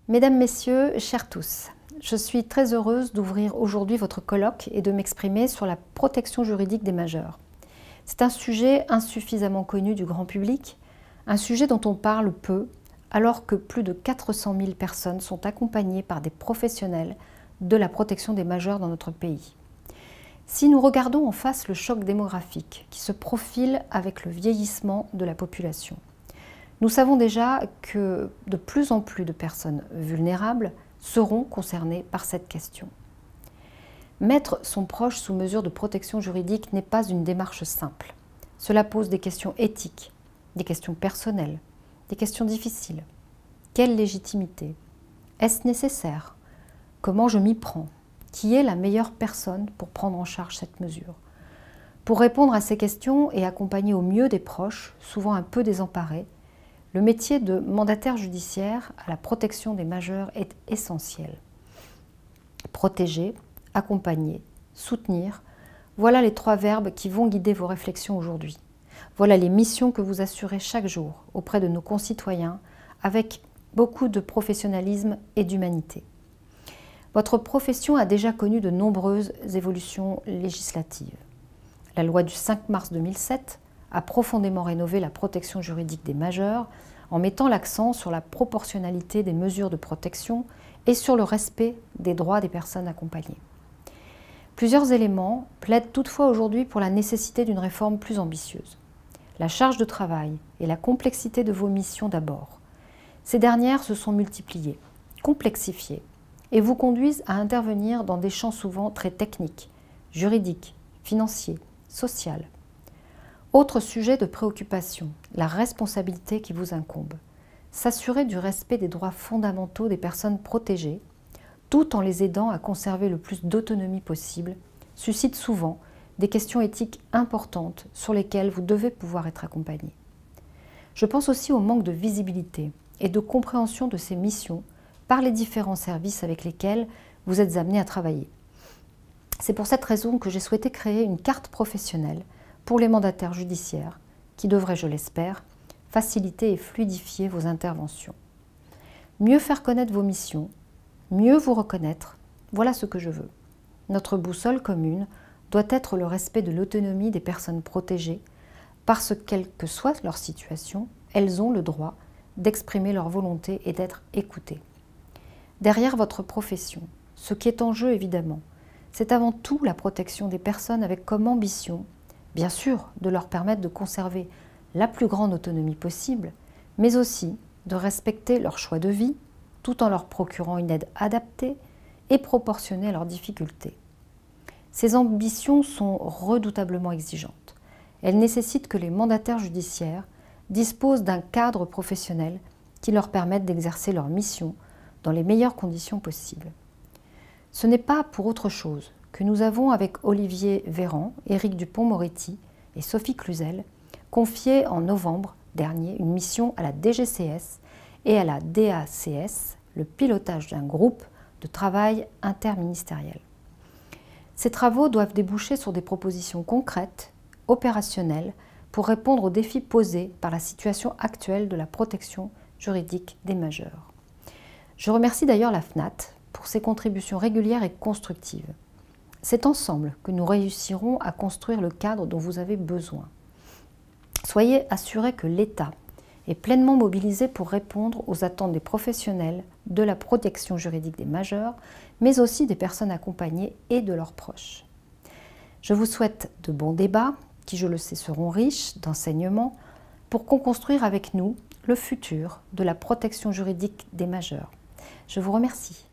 Mesdames, Messieurs, chers tous, je suis très heureuse d'ouvrir aujourd'hui votre colloque et de m'exprimer sur la protection juridique des majeurs. C'est un sujet insuffisamment connu du grand public, un sujet dont on parle peu, alors que plus de 400 000 personnes sont accompagnées par des professionnels de la protection des majeurs dans notre pays. Si nous regardons en face le choc démographique qui se profile avec le vieillissement de la population, nous savons déjà que de plus en plus de personnes vulnérables seront concernées par cette question. Mettre son proche sous mesure de protection juridique n'est pas une démarche simple. Cela pose des questions éthiques, des questions personnelles, des questions difficiles. Quelle légitimité? Est-ce nécessaire? Comment je m'y prends? Qui est la meilleure personne pour prendre en charge cette mesure? Pour répondre à ces questions et accompagner au mieux des proches, souvent un peu désemparés, le métier de mandataire judiciaire à la protection des majeurs est essentiel. Protéger, accompagner, soutenir, voilà les trois verbes qui vont guider vos réflexions aujourd'hui. Voilà les missions que vous assurez chaque jour auprès de nos concitoyens avec beaucoup de professionnalisme et d'humanité. Votre profession a déjà connu de nombreuses évolutions législatives. La loi du 5 mars 2007 a profondément rénové la protection juridique des majeurs en mettant l'accent sur la proportionnalité des mesures de protection et sur le respect des droits des personnes accompagnées. Plusieurs éléments plaident toutefois aujourd'hui pour la nécessité d'une réforme plus ambitieuse. La charge de travail et la complexité de vos missions d'abord. Ces dernières se sont multipliées, complexifiées et vous conduisent à intervenir dans des champs souvent très techniques, juridiques, financiers, sociaux. Autre sujet de préoccupation, la responsabilité qui vous incombe. S'assurer du respect des droits fondamentaux des personnes protégées, tout en les aidant à conserver le plus d'autonomie possible, suscite souvent des questions éthiques importantes sur lesquelles vous devez pouvoir être accompagné. Je pense aussi au manque de visibilité et de compréhension de ces missions par les différents services avec lesquels vous êtes amenés à travailler. C'est pour cette raison que j'ai souhaité créer une carte professionnelle pour les mandataires judiciaires qui devrait, je l'espère, faciliter et fluidifier vos interventions. Mieux faire connaître vos missions, mieux vous reconnaître, voilà ce que je veux. Notre boussole commune doit être le respect de l'autonomie des personnes protégées parce que, quelle que soit leur situation, elles ont le droit d'exprimer leur volonté et d'être écoutées. Derrière votre profession, ce qui est en jeu évidemment, c'est avant tout la protection des personnes avec comme ambition, bien sûr, de leur permettre de conserver la plus grande autonomie possible, mais aussi de respecter leur choix de vie, tout en leur procurant une aide adaptée et proportionnée à leurs difficultés. Ces ambitions sont redoutablement exigeantes. Elles nécessitent que les mandataires judiciaires disposent d'un cadre professionnel qui leur permette d'exercer leur mission dans les meilleures conditions possibles. Ce n'est pas pour autre chose que nous avons avec Olivier Véran, Éric Dupond-Moretti et Sophie Cluzel confié en novembre dernier une mission à la DGCS et à la DACS, le pilotage d'un groupe de travail interministériel. Ces travaux doivent déboucher sur des propositions concrètes, opérationnelles, pour répondre aux défis posés par la situation actuelle de la protection juridique des majeurs. Je remercie d'ailleurs la FNAT pour ses contributions régulières et constructives. C'est ensemble que nous réussirons à construire le cadre dont vous avez besoin. Soyez assurés que l'État est pleinement mobilisé pour répondre aux attentes des professionnels de la protection juridique des majeurs, mais aussi des personnes accompagnées et de leurs proches. Je vous souhaite de bons débats, qui je le sais seront riches d'enseignements, pour co-construire avec nous le futur de la protection juridique des majeurs. Je vous remercie.